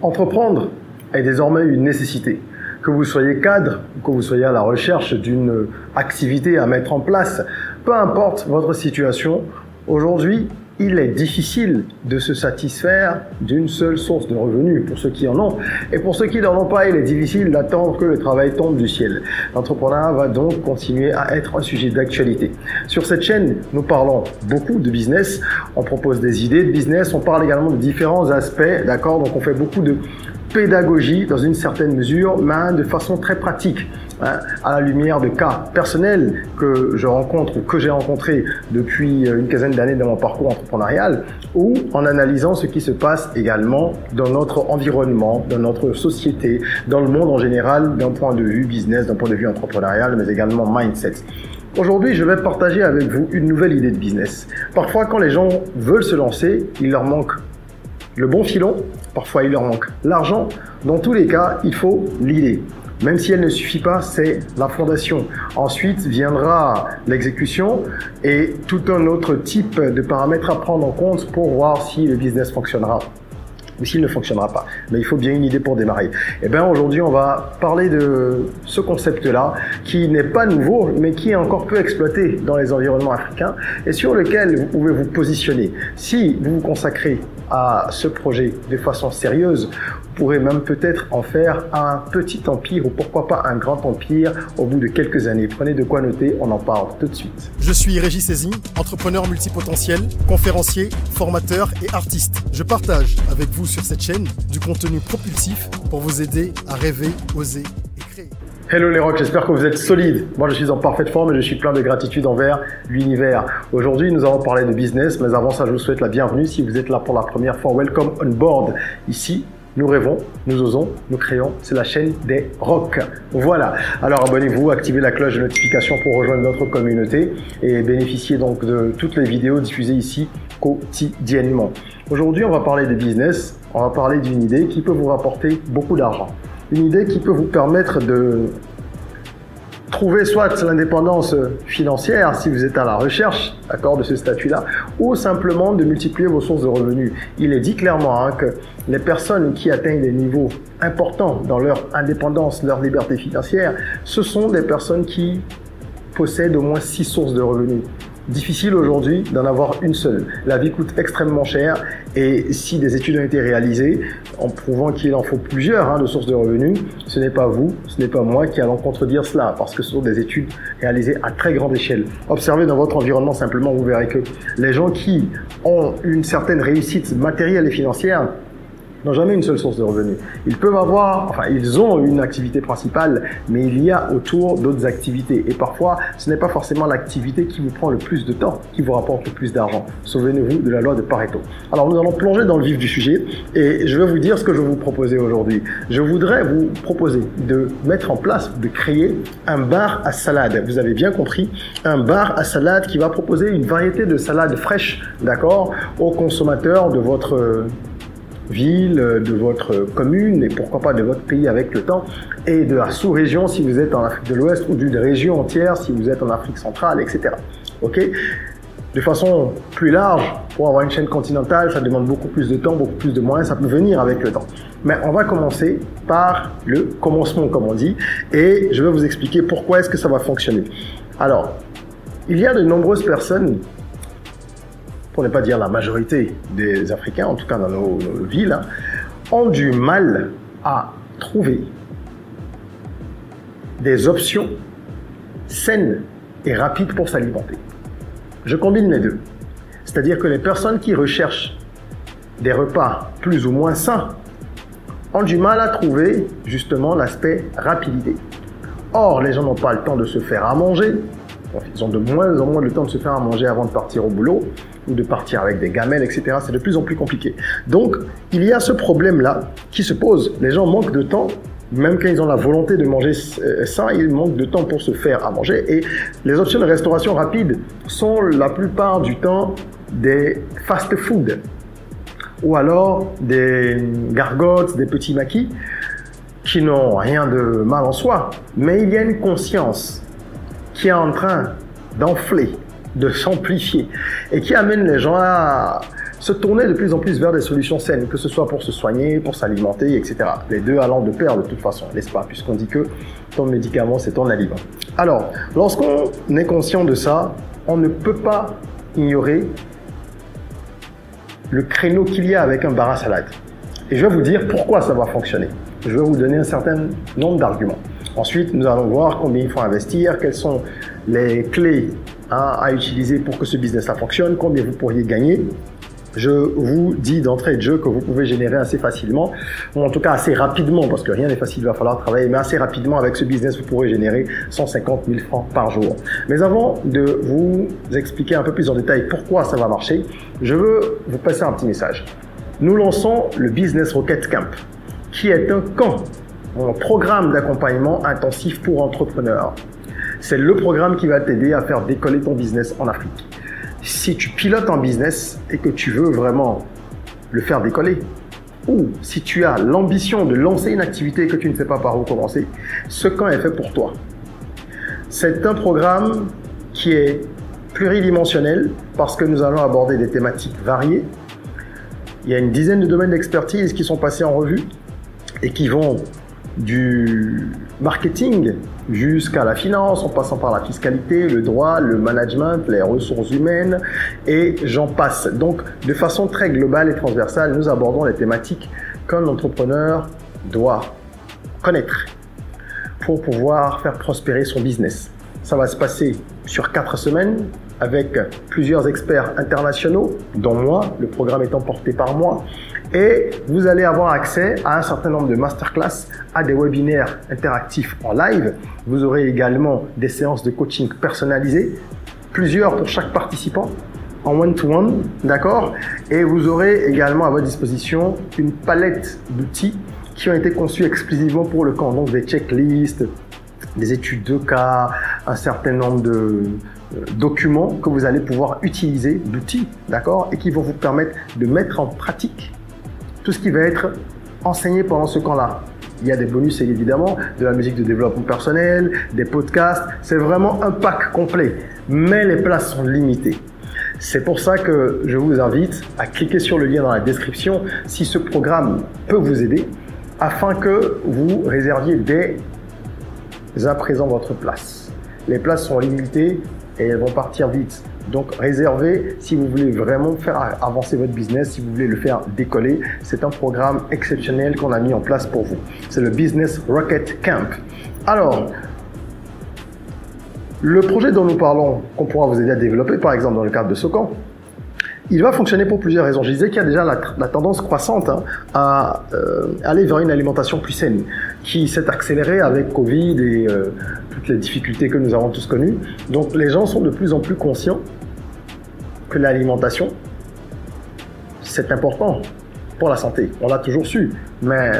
Entreprendre est désormais une nécessité. Que vous soyez cadre, que vous soyez à la recherche d'une activité à mettre en place, peu importe votre situation, aujourd'hui, il est difficile de se satisfaire d'une seule source de revenus pour ceux qui en ont. Et pour ceux qui n'en ont pas, il est difficile d'attendre que le travail tombe du ciel. L'entrepreneuriat va donc continuer à être un sujet d'actualité. Sur cette chaîne, nous parlons beaucoup de business. On propose des idées de business. On parle également de différents aspects. D'accord? Donc, on fait beaucoup de pédagogie dans une certaine mesure, mais de façon très pratique, à la lumière de cas personnels que je rencontre ou que j'ai rencontrés depuis une quinzaine d'années dans mon parcours entrepreneurial, ou en analysant ce qui se passe également dans notre environnement, dans notre société, dans le monde en général, d'un point de vue business, d'un point de vue entrepreneurial, mais également mindset. Aujourd'hui, je vais partager avec vous une nouvelle idée de business. Parfois, quand les gens veulent se lancer, il leur manque le bon filon, parfois il leur manque l'argent. Dans tous les cas, il faut l'idée. Même si elle ne suffit pas, c'est la fondation. Ensuite viendra l'exécution et tout un autre type de paramètres à prendre en compte pour voir si le business fonctionnera ou s'il ne fonctionnera pas. Mais il faut bien une idée pour démarrer. Et bien aujourd'hui, on va parler de ce concept-là qui n'est pas nouveau, mais qui est encore peu exploité dans les environnements africains et sur lequel vous pouvez vous positionner. Si vous vous consacrez à ce projet de façon sérieuse, vous pourrez même peut-être en faire un petit empire ou pourquoi pas un grand empire au bout de quelques années. Prenez de quoi noter, on en parle tout de suite. Je suis Régis Sezin, entrepreneur multipotentiel, conférencier, formateur et artiste. Je partage avec vous sur cette chaîne du contenu propulsif pour vous aider à rêver, oser et créer. Hello les rocks, j'espère que vous êtes solides. Moi je suis en parfaite forme et je suis plein de gratitude envers l'univers. Aujourd'hui nous allons parler de business, mais avant ça je vous souhaite la bienvenue. Si vous êtes là pour la première fois, welcome on board. Ici, nous rêvons, nous osons, nous créons, c'est la chaîne des rocks. Voilà, alors abonnez-vous, activez la cloche de notification pour rejoindre notre communauté et bénéficier donc de toutes les vidéos diffusées ici quotidiennement. Aujourd'hui on va parler de business, on va parler d'une idée qui peut vous rapporter beaucoup d'argent. Une idée qui peut vous permettre de trouver soit l'indépendance financière si vous êtes à la recherche, d'accord, de ce statut-là, ou simplement de multiplier vos sources de revenus. Il est dit clairement que les personnes qui atteignent des niveaux importants dans leur indépendance, leur liberté financière, ce sont des personnes qui possèdent au moins 6 sources de revenus. Difficile aujourd'hui d'en avoir une seule. La vie coûte extrêmement cher et si des études ont été réalisées en prouvant qu'il en faut plusieurs de sources de revenus, ce n'est pas vous, ce n'est pas moi qui allons contredire cela parce que ce sont des études réalisées à très grande échelle. Observez dans votre environnement simplement, vous verrez que les gens qui ont une certaine réussite matérielle et financière n'ont jamais une seule source de revenus. Ils peuvent avoir, enfin ils ont une activité principale, mais il y a autour d'autres activités. Et parfois, ce n'est pas forcément l'activité qui vous prend le plus de temps, qui vous rapporte le plus d'argent. Souvenez-vous de la loi de Pareto. Alors nous allons plonger dans le vif du sujet et je vais vous dire ce que je vais vous proposer aujourd'hui. Je voudrais vous proposer de mettre en place, de créer un bar à salade. Vous avez bien compris, un bar à salade qui va proposer une variété de salades fraîches, d'accord, aux consommateurs de votre ville, de votre commune et pourquoi pas de votre pays avec le temps et de la sous-région si vous êtes en Afrique de l'Ouest ou d'une région entière si vous êtes en Afrique centrale, etc. Ok? De façon plus large, pour avoir une chaîne continentale, ça demande beaucoup plus de temps, beaucoup plus de moyens, ça peut venir avec le temps. Mais on va commencer par le commencement, comme on dit, et je vais vous expliquer pourquoi est-ce que ça va fonctionner. Alors, il y a de nombreuses personnes, pour ne pas dire la majorité des Africains, en tout cas dans nos villes, ont du mal à trouver des options saines et rapides pour s'alimenter. Je combine les deux. C'est-à-dire que les personnes qui recherchent des repas plus ou moins sains ont du mal à trouver justement l'aspect rapidité. Or, les gens n'ont pas le temps de se faire à manger. Ils ont de moins en moins le temps de se faire à manger avant de partir au boulot ou de partir avec des gamelles, etc. C'est de plus en plus compliqué. Donc, il y a ce problème-là qui se pose. Les gens manquent de temps, même quand ils ont la volonté de manger sain, ils manquent de temps pour se faire à manger. Et les options de restauration rapide sont la plupart du temps des fast-food ou alors des gargotes, des petits maquis qui n'ont rien de mal en soi. Mais il y a une conscience qui est en train d'enfler, de s'amplifier et qui amène les gens à se tourner de plus en plus vers des solutions saines, que ce soit pour se soigner, pour s'alimenter, etc. Les deux allant de pair de toute façon, n'est-ce pas? Puisqu'on dit que ton médicament, c'est ton aliment. Alors, lorsqu'on est conscient de ça, on ne peut pas ignorer le créneau qu'il y a avec un bar à salade. Et je vais vous dire pourquoi ça va fonctionner. Je vais vous donner un certain nombre d'arguments. Ensuite, nous allons voir combien il faut investir, quelles sont les clés à utiliser pour que ce business-là fonctionne, combien vous pourriez gagner. Je vous dis d'entrée de jeu que vous pouvez générer assez facilement, ou en tout cas assez rapidement, parce que rien n'est facile, il va falloir travailler, mais assez rapidement avec ce business, vous pourrez générer 150 000 francs par jour. Mais avant de vous expliquer un peu plus en détail pourquoi ça va marcher, je veux vous passer un petit message. Nous lançons le Business Rocket Camp, qui est un camp, un programme d'accompagnement intensif pour entrepreneurs. C'est le programme qui va t'aider à faire décoller ton business en Afrique. Si tu pilotes un business et que tu veux vraiment le faire décoller, ou si tu as l'ambition de lancer une activité et que tu ne sais pas par où commencer, ce camp est fait pour toi. C'est un programme qui est pluridimensionnel parce que nous allons aborder des thématiques variées. Il y a une dizaine de domaines d'expertise qui sont passés en revue et qui vont du marketing jusqu'à la finance, en passant par la fiscalité, le droit, le management, les ressources humaines et j'en passe. Donc, de façon très globale et transversale, nous abordons les thématiques qu'un entrepreneur doit connaître pour pouvoir faire prospérer son business. Ça va se passer sur 4 semaines avec plusieurs experts internationaux, dont moi, le programme étant porté par moi. Et vous allez avoir accès à un certain nombre de masterclass, à des webinaires interactifs en live. Vous aurez également des séances de coaching personnalisées, plusieurs pour chaque participant, en one-to-one, d'accord? Et vous aurez également à votre disposition une palette d'outils qui ont été conçus exclusivement pour le camp. Donc des checklists, des études de cas, un certain nombre de documents que vous allez pouvoir utiliser, d'outils, d'accord? Et qui vont vous permettre de mettre en pratique tout ce qui va être enseigné pendant ce camp-là. Il y a des bonus évidemment, de la musique de développement personnel, des podcasts. C'est vraiment un pack complet, mais les places sont limitées. C'est pour ça que je vous invite à cliquer sur le lien dans la description si ce programme peut vous aider, afin que vous réserviez dès à présent votre place. Les places sont limitées et elles vont partir vite. Donc réservez si vous voulez vraiment faire avancer votre business, si vous voulez le faire décoller. C'est un programme exceptionnel qu'on a mis en place pour vous. C'est le Business Rocket Camp. Alors, le projet dont nous parlons, qu'on pourra vous aider à développer, par exemple dans le cadre de ce camp, il va fonctionner pour plusieurs raisons. Je disais qu'il y a déjà la tendance croissante à aller vers une alimentation plus saine, qui s'est accélérée avec Covid et toutes les difficultés que nous avons tous connues. Donc les gens sont de plus en plus conscients que l'alimentation, c'est important pour la santé. On l'a toujours su, mais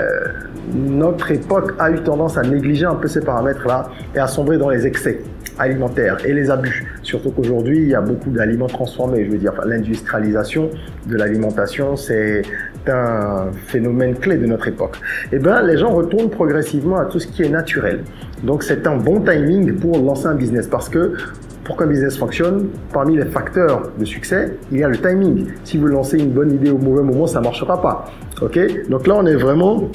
notre époque a eu tendance à négliger un peu ces paramètres-là et à sombrer dans les excès alimentaires et les abus. Surtout qu'aujourd'hui, il y a beaucoup d'aliments transformés. Je veux dire, l'industrialisation de l'alimentation, c'est un phénomène clé de notre époque. Eh bien, les gens retournent progressivement à tout ce qui est naturel. Donc, c'est un bon timing pour lancer un business parce que pour qu'un business fonctionne, parmi les facteurs de succès, il y a le timing. Si vous lancez une bonne idée au mauvais moment, ça ne marchera pas. Okay? Donc là, on est vraiment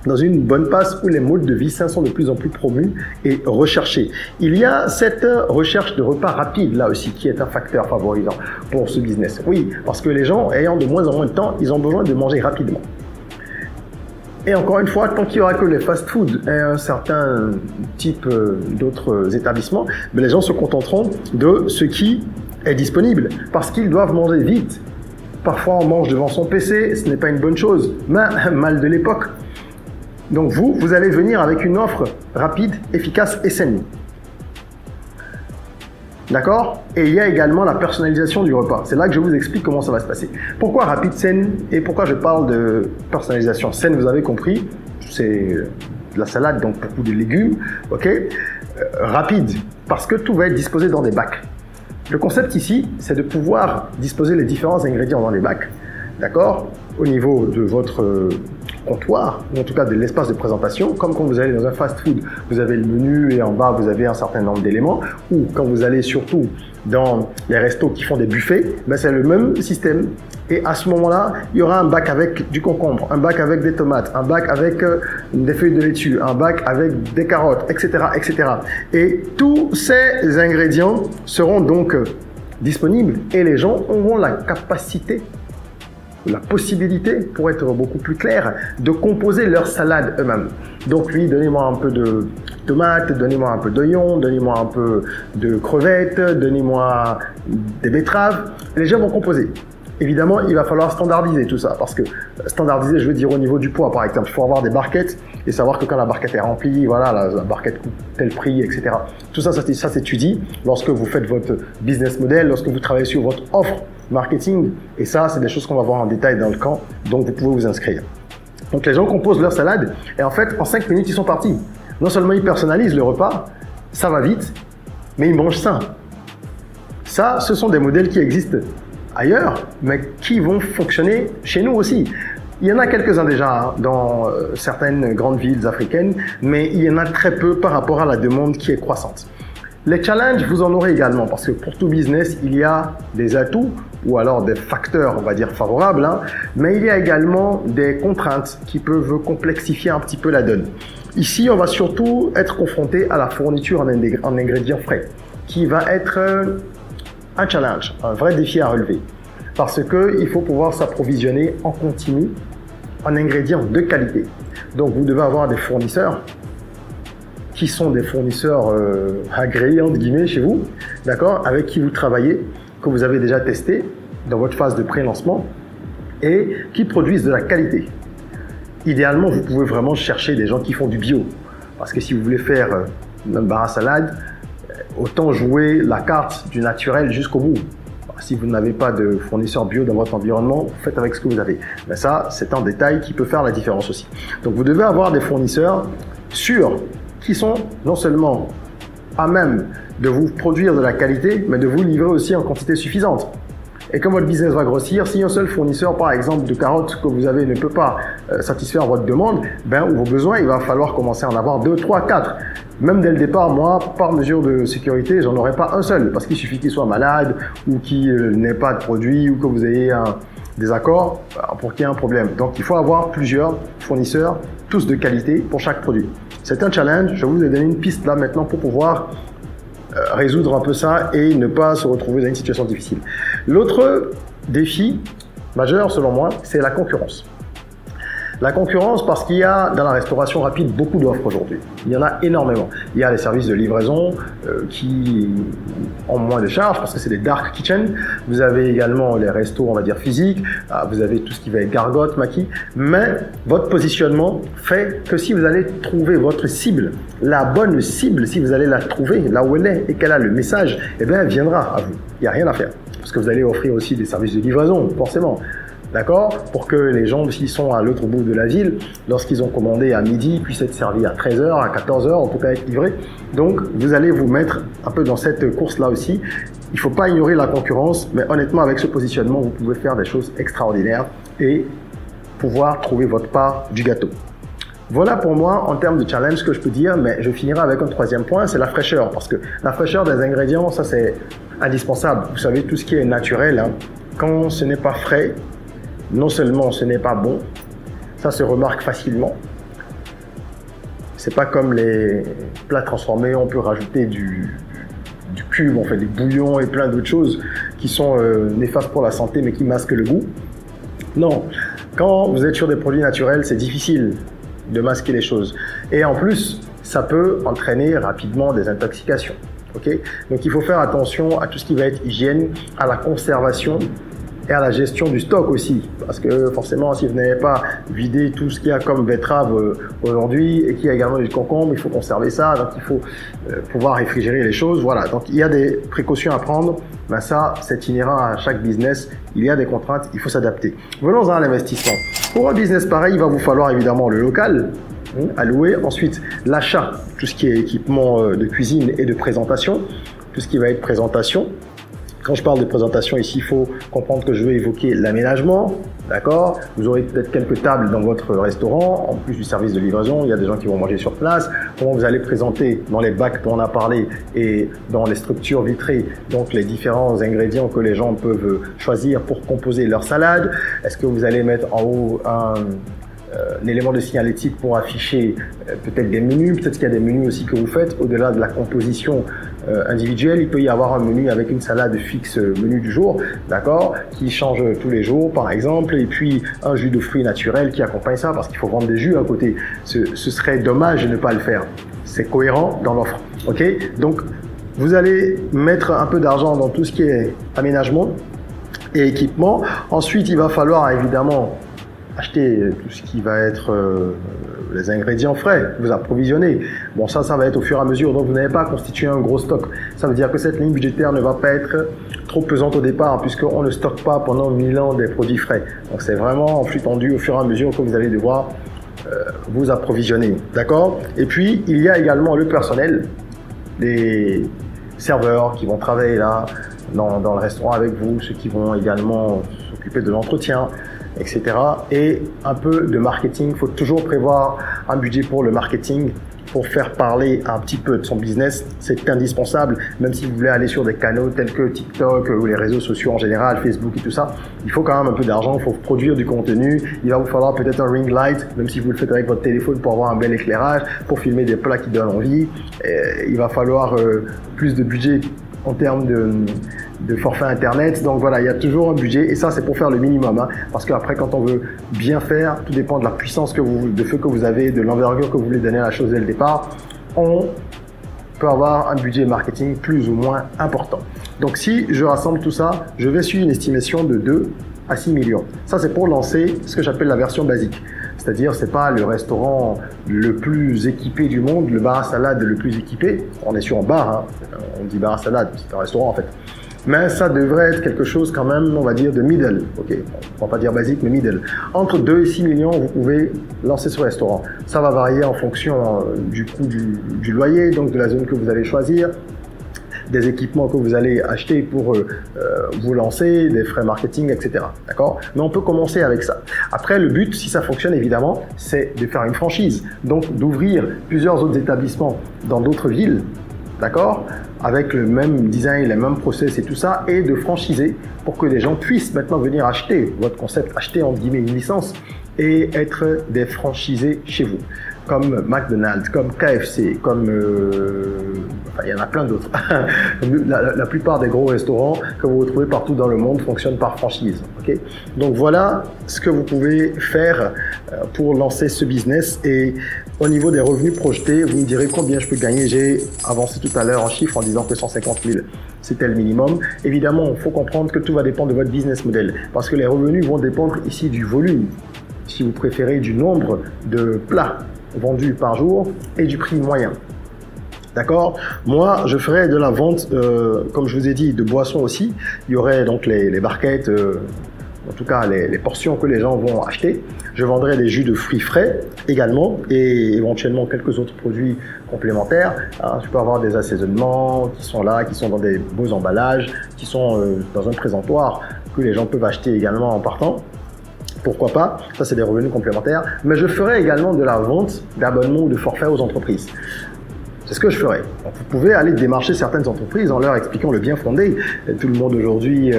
dans une bonne passe où les modes de vie sains sont de plus en plus promus et recherchés. Il y a cette recherche de repas rapides là aussi qui est un facteur favorisant pour ce business. Oui, parce que les gens ayant de moins en moins de temps, ils ont besoin de manger rapidement. Et encore une fois, tant qu'il n'y aura que les fast-food et un certain type d'autres établissements, les gens se contenteront de ce qui est disponible parce qu'ils doivent manger vite. Parfois, on mange devant son PC, ce n'est pas une bonne chose, mais mal de l'époque. Donc vous allez venir avec une offre rapide, efficace et saine. D'accord? Et il y a également la personnalisation du repas. C'est là que je vous explique comment ça va se passer. Pourquoi rapide, saine et pourquoi je parle de personnalisation? Saine, vous avez compris, c'est de la salade, donc beaucoup de légumes. Ok? Rapide, parce que tout va être disposé dans des bacs. Le concept ici, c'est de pouvoir disposer les différents ingrédients dans les bacs. D'accord? Au niveau de votre comptoir, ou en tout cas de l'espace de présentation, comme quand vous allez dans un fast-food, vous avez le menu et en bas vous avez un certain nombre d'éléments, ou quand vous allez surtout dans les restos qui font des buffets, ben c'est le même système. Et à ce moment-là, il y aura un bac avec du concombre, un bac avec des tomates, un bac avec des feuilles de laitue, un bac avec des carottes, etc., etc. Et tous ces ingrédients seront donc disponibles et les gens auront la capacité, la possibilité, pour être beaucoup plus clair, de composer leur salade eux-mêmes. Donc oui, donnez-moi un peu de tomates, donnez-moi un peu d'oignons, donnez-moi un peu de crevettes, donnez-moi des betteraves. Les gens vont composer. Évidemment, il va falloir standardiser tout ça, parce que standardiser, je veux dire au niveau du poids, par exemple. Il faut avoir des barquettes et savoir que quand la barquette est remplie, voilà, la barquette coûte tel prix, etc. Tout ça, ça s'étudie lorsque vous faites votre business model, lorsque vous travaillez sur votre offre marketing. Et ça, c'est des choses qu'on va voir en détail dans le camp, donc vous pouvez vous inscrire. Donc les gens composent leur salade et en fait, en 5 minutes, ils sont partis. Non seulement ils personnalisent le repas, ça va vite, mais ils mangent sain. Ça, ce sont des modèles qui existent ailleurs, mais qui vont fonctionner chez nous aussi. Il y en a quelques-uns déjà dans certaines grandes villes africaines, mais il y en a très peu par rapport à la demande qui est croissante. Les challenges, vous en aurez également, parce que pour tout business, il y a des atouts ou alors des facteurs, on va dire, favorables, hein, mais il y a également des contraintes qui peuvent complexifier un petit peu la donne. Ici, on va surtout être confronté à la fourniture en ingrédients frais, qui va être un challenge, un vrai défi à relever, parce qu'il faut pouvoir s'approvisionner en continu en ingrédients de qualité. Donc, vous devez avoir des fournisseurs qui sont des fournisseurs agréés, entre guillemets, chez vous, d'accord, avec qui vous travaillez, que vous avez déjà testé dans votre phase de pré-lancement et qui produisent de la qualité. Idéalement, vous pouvez vraiment chercher des gens qui font du bio, parce que si vous voulez faire une bar à salade, autant jouer la carte du naturel jusqu'au bout. Si vous n'avez pas de fournisseur bio dans votre environnement, faites avec ce que vous avez. Mais ça, c'est un détail qui peut faire la différence aussi. Donc, vous devez avoir des fournisseurs sûrs qui sont non seulement à même de vous produire de la qualité, mais de vous livrer aussi en quantité suffisante. Et comme votre business va grossir, si un seul fournisseur, par exemple, de carottes que vous avez ne peut pas satisfaire votre demande, ou vos besoins, il va falloir commencer à en avoir 2, 3, 4. Même dès le départ, moi, par mesure de sécurité, j'en aurai pas un seul, parce qu'il suffit qu'il soit malade ou qu'il n'ait pas de produit ou que vous ayez un désaccord pour qu'il y ait un problème. Donc, il faut avoir plusieurs fournisseurs, tous de qualité pour chaque produit. C'est un challenge. Je vous ai donné une piste là maintenant pour pouvoir résoudre un peu ça et ne pas se retrouver dans une situation difficile. L'autre défi majeur, selon moi, c'est la concurrence. La concurrence, parce qu'il y a dans la restauration rapide beaucoup d'offres aujourd'hui. Il y en a énormément. Il y a les services de livraison qui ont moins de charges parce que c'est des dark kitchens. Vous avez également les restos, on va dire, physiques. Vous avez tout ce qui va être gargote, maquis. Mais votre positionnement fait que si vous allez trouver votre cible, la bonne cible, si vous allez la trouver là où elle est et qu'elle a le message, eh bien, elle viendra à vous. Il n'y a rien à faire. Parce que vous allez offrir aussi des services de livraison, forcément. D'accord? Pour que les gens, s'ils sont à l'autre bout de la ville, lorsqu'ils ont commandé à midi, puissent être servis à 13h, à 14h, en tout cas être livrés. Donc, vous allez vous mettre un peu dans cette course-là aussi. Il ne faut pas ignorer la concurrence, mais honnêtement, avec ce positionnement, vous pouvez faire des choses extraordinaires et pouvoir trouver votre part du gâteau. Voilà pour moi, en termes de challenge, ce que je peux dire, mais je finirai avec un troisième point, c'est la fraîcheur. Parce que la fraîcheur des ingrédients, ça c'est indispensable. Vous savez, tout ce qui est naturel, hein, quand ce n'est pas frais, non seulement ce n'est pas bon, ça se remarque facilement. C'est pas comme les plats transformés, on peut rajouter du cube, on fait des bouillons et plein d'autres choses qui sont néfastes pour la santé mais qui masquent le goût. Non, quand vous êtes sur des produits naturels, c'est difficile de masquer les choses. Et en plus, ça peut entraîner rapidement des intoxications. Okay? Donc il faut faire attention à tout ce qui va être hygiène, à la conservation et à la gestion du stock aussi, parce que forcément si vous n'avez pas vidé tout ce qu'il y a comme betterave aujourd'hui et qu'il y a également du concombre, il faut conserver ça, donc il faut pouvoir réfrigérer les choses, voilà, donc il y a des précautions à prendre, ben ça c'est inhérent à chaque business, il y a des contraintes, il faut s'adapter. Venons-en à l'investissement. Pour un business pareil, il va vous falloir évidemment le local à louer, ensuite l'achat, tout ce qui est équipement de cuisine et de présentation, tout ce qui va être présentation. Quand je parle de présentation ici, il faut comprendre que je vais évoquer l'aménagement, d'accord? Vous aurez peut-être quelques tables dans votre restaurant, en plus du service de livraison, il y a des gens qui vont manger sur place. Comment vous allez présenter dans les bacs dont on a parlé et dans les structures vitrées, donc les différents ingrédients que les gens peuvent choisir pour composer leur salade. Est-ce que vous allez mettre en haut un élément de signalétique pour afficher peut-être des menus, peut-être qu'il y a des menus aussi que vous faites, au-delà de la composition individuelle, il peut y avoir un menu avec une salade fixe menu du jour, d'accord, qui change tous les jours par exemple, et puis un jus de fruits naturel qui accompagne ça, parce qu'il faut vendre des jus à côté. Ce serait dommage de ne pas le faire. C'est cohérent dans l'offre, ok? Donc, vous allez mettre un peu d'argent dans tout ce qui est aménagement et équipement. Ensuite, il va falloir évidemment acheter tout ce qui va être les ingrédients frais, vous approvisionner. Bon, ça va être au fur et à mesure, donc vous n'avez pas à constituer un gros stock. Ça veut dire que cette ligne budgétaire ne va pas être trop pesante au départ, puisqu'on ne stocke pas pendant 1000 ans des produits frais. Donc c'est vraiment en flux tendu au fur et à mesure que vous allez devoir vous approvisionner. D'accord? Et puis, il y a également le personnel, les serveurs qui vont travailler là, dans le restaurant avec vous, ceux qui vont également s'occuper de l'entretien, etc. Et un peu de marketing. Il faut toujours prévoir un budget pour le marketing pour faire parler un petit peu de son business. C'est indispensable, même si vous voulez aller sur des canaux tels que TikTok ou les réseaux sociaux en général, Facebook et tout ça. Il faut quand même un peu d'argent, il faut produire du contenu. Il va vous falloir peut-être un ring light, même si vous le faites avec votre téléphone pour avoir un bel éclairage, pour filmer des plats qui donnent envie. Il va falloir plus de budget en termes de forfait internet. Donc voilà, il y a toujours un budget et ça c'est pour faire le minimum, hein, parce qu'après quand on veut bien faire, tout dépend de la puissance de feu que vous avez, de l'envergure que vous voulez donner à la chose dès le départ. On peut avoir un budget marketing plus ou moins important. Donc si je rassemble tout ça, je vais sur une estimation de 2 à 6 millions. Ça c'est pour lancer ce que j'appelle la version basique. C'est-à-dire, c'est pas le restaurant le plus équipé du monde, le bar à salade le plus équipé. On est sur un bar, hein. On dit bar à salade, c'est un restaurant en fait. Mais ça devrait être quelque chose quand même, on va dire, de middle. Ok, on va pas dire basique, mais middle. Entre 2 et 6 millions, vous pouvez lancer ce restaurant. Ça va varier en fonction du coût du loyer, donc de la zone que vous allez choisir, des équipements que vous allez acheter pour vous lancer, des frais marketing, etc. D'accord? Mais on peut commencer avec ça. Après, le but, si ça fonctionne évidemment, c'est de faire une franchise. Donc, d'ouvrir plusieurs autres établissements dans d'autres villes, d'accord? Avec le même design, les mêmes process et tout ça, et de franchiser pour que les gens puissent maintenant venir acheter votre concept, acheter entre guillemets une licence et être des franchisés chez vous. Comme McDonald's, comme KFC, comme enfin, il y en a plein d'autres. La plupart des gros restaurants que vous retrouvez partout dans le monde fonctionnent par franchise. Okay? Donc voilà ce que vous pouvez faire pour lancer ce business. Et au niveau des revenus projetés, vous me direz combien je peux gagner. J'ai avancé tout à l'heure en chiffre en disant que 150 000 c'était le minimum. Évidemment, il faut comprendre que tout va dépendre de votre business model parce que les revenus vont dépendre ici du volume, si vous préférez du nombre de plats vendus par jour et du prix moyen. D'accord? Moi, je ferai de la vente, comme je vous ai dit, de boissons aussi. Il y aurait donc les barquettes, en tout cas les portions que les gens vont acheter. Je vendrai des jus de fruits frais également et éventuellement quelques autres produits complémentaires. Hein, je peux avoir des assaisonnements qui sont là, qui sont dans des beaux emballages, qui sont dans un présentoir que les gens peuvent acheter également en partant. Pourquoi pas? Ça, c'est des revenus complémentaires. Mais je ferai également de la vente d'abonnements ou de forfaits aux entreprises. C'est ce que je ferai. Donc, vous pouvez aller démarcher certaines entreprises en leur expliquant le bien fondé. Et tout le monde aujourd'hui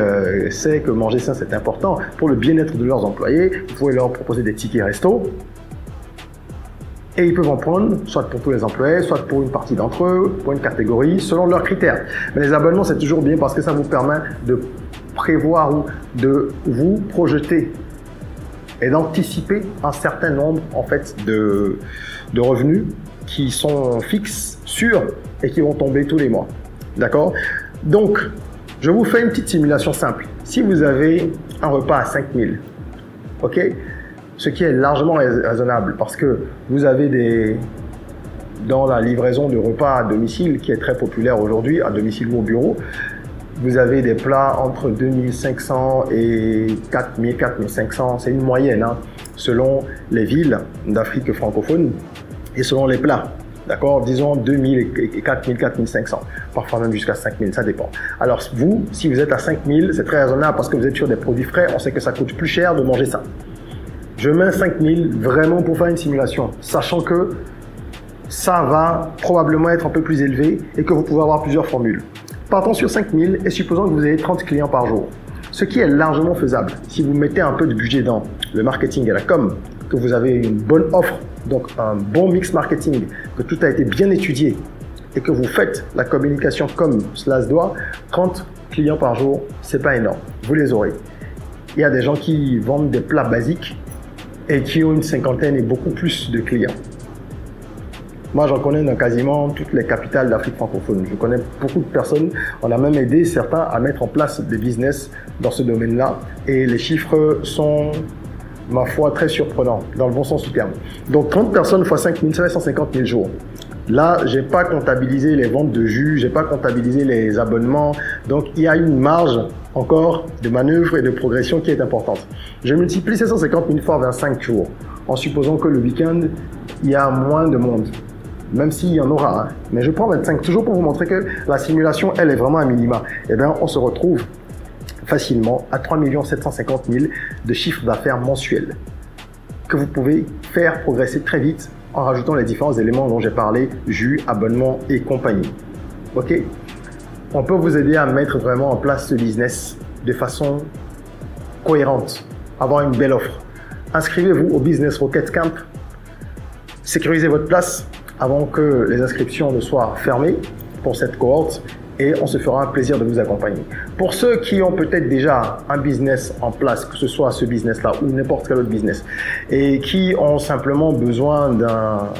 sait que manger sain, c'est important pour le bien-être de leurs employés. Vous pouvez leur proposer des tickets resto. Et ils peuvent en prendre, soit pour tous les employés, soit pour une partie d'entre eux, pour une catégorie, selon leurs critères. Mais les abonnements, c'est toujours bien parce que ça vous permet de prévoir ou de vous projeter et d'anticiper un certain nombre en fait de revenus qui sont fixes, sûrs et qui vont tomber tous les mois. D'accord? Donc, je vous fais une petite simulation simple. Si vous avez un repas à 5 000, ok? Ce qui est largement raisonnable parce que vous avez dans la livraison de repas à domicile qui est très populaire aujourd'hui, à domicile ou au bureau, vous avez des plats entre 2500 et 4000, 4500, c'est une moyenne, hein, selon les villes d'Afrique francophone et selon les plats. D'accord? Disons 2000 et 4000, 4500, parfois même jusqu'à 5000, ça dépend. Alors vous, si vous êtes à 5000, c'est très raisonnable parce que vous êtes sur des produits frais, on sait que ça coûte plus cher de manger ça. Je mets 5000 vraiment pour faire une simulation, sachant que ça va probablement être un peu plus élevé et que vous pouvez avoir plusieurs formules. Partons sur 5000 et supposons que vous avez 30 clients par jour, ce qui est largement faisable. Si vous mettez un peu de budget dans le marketing et la com, que vous avez une bonne offre, donc un bon mix marketing, que tout a été bien étudié et que vous faites la communication comme cela se doit, 30 clients par jour, c'est pas énorme. Vous les aurez. Il y a des gens qui vendent des plats basiques et qui ont une cinquantaine et beaucoup plus de clients. Moi, j'en connais dans quasiment toutes les capitales d'Afrique francophone. Je connais beaucoup de personnes. On a même aidé certains à mettre en place des business dans ce domaine-là. Et les chiffres sont, ma foi, très surprenants, dans le bon sens du terme. Donc, 30 personnes x 5 000, ça fait 150 000 jours. Là, je n'ai pas comptabilisé les ventes de jus, je n'ai pas comptabilisé les abonnements. Donc, il y a une marge encore de manœuvre et de progression qui est importante. Je multiplie ces 150 000 fois 25 jours, en supposant que le week-end, il y a moins de monde. Même s'il y en aura, hein. Mais je prends 25 toujours pour vous montrer que la simulation, elle est vraiment un minima. Eh bien, on se retrouve facilement à 3 750 000 de chiffre d'affaires mensuel que vous pouvez faire progresser très vite en rajoutant les différents éléments dont j'ai parlé, jus, abonnement et compagnie. Ok? On peut vous aider à mettre vraiment en place ce business de façon cohérente, avoir une belle offre. Inscrivez-vous au Business Rocket Camp, sécurisez votre place avant que les inscriptions ne soient fermées pour cette cohorte et on se fera un plaisir de vous accompagner. Pour ceux qui ont peut-être déjà un business en place, que ce soit ce business-là ou n'importe quel autre business, et qui ont simplement besoin d'un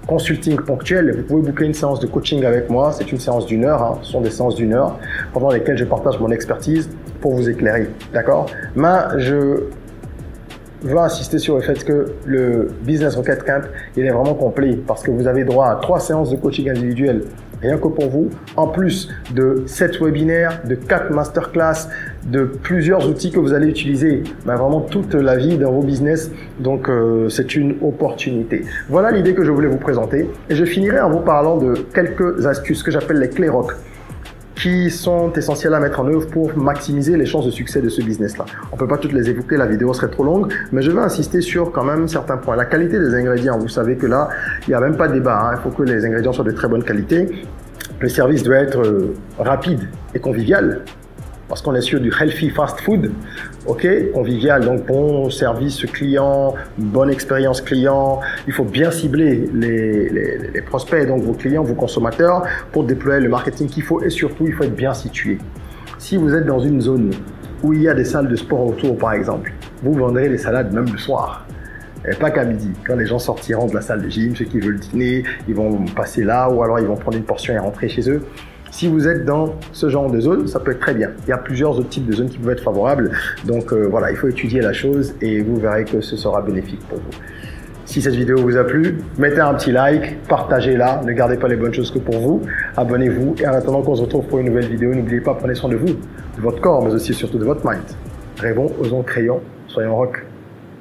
consulting ponctuel, vous pouvez booker une séance de coaching avec moi. C'est une séance d'1 heure, hein. Ce sont des séances d'1 heure pendant lesquelles je partage mon expertise pour vous éclairer. D'accord? Mais je veux insister sur le fait que le Business Rocket Camp, il est vraiment complet parce que vous avez droit à 3 séances de coaching individuel rien que pour vous, en plus de 7 webinaires, de 4 masterclass, de plusieurs outils que vous allez utiliser vraiment toute la vie dans vos business. Donc, c'est une opportunité. Voilà l'idée que je voulais vous présenter. Et je finirai en vous parlant de quelques astuces que j'appelle les clés rock, qui sont essentielles à mettre en œuvre pour maximiser les chances de succès de ce business-là. On ne peut pas toutes les évoquer, la vidéo serait trop longue, mais je vais insister sur quand même certains points. La qualité des ingrédients, vous savez que là, il n'y a même pas de débat, hein. Il faut que les ingrédients soient de très bonne qualité. Le service doit être rapide et convivial, parce qu'on est sur du healthy fast food, ok, convivial, donc bon service client, bonne expérience client. Il faut bien cibler les prospects, donc vos clients, vos consommateurs, pour déployer le marketing qu'il faut, et surtout, il faut être bien situé. Si vous êtes dans une zone où il y a des salles de sport autour, par exemple, vous vendrez des salades même le soir. Et pas qu'à midi. Quand les gens sortiront de la salle de gym, ceux qui veulent dîner, ils vont passer là, ou alors ils vont prendre une portion et rentrer chez eux. Si vous êtes dans ce genre de zone, ça peut être très bien. Il y a plusieurs autres types de zones qui peuvent être favorables. Donc voilà, il faut étudier la chose et vous verrez que ce sera bénéfique pour vous. Si cette vidéo vous a plu, mettez un petit like, partagez-la, ne gardez pas les bonnes choses que pour vous, abonnez-vous et en attendant qu'on se retrouve pour une nouvelle vidéo, n'oubliez pas, prenez soin de vous, de votre corps, mais aussi surtout de votre mind. Rêvons, osons, créons, soyons rock.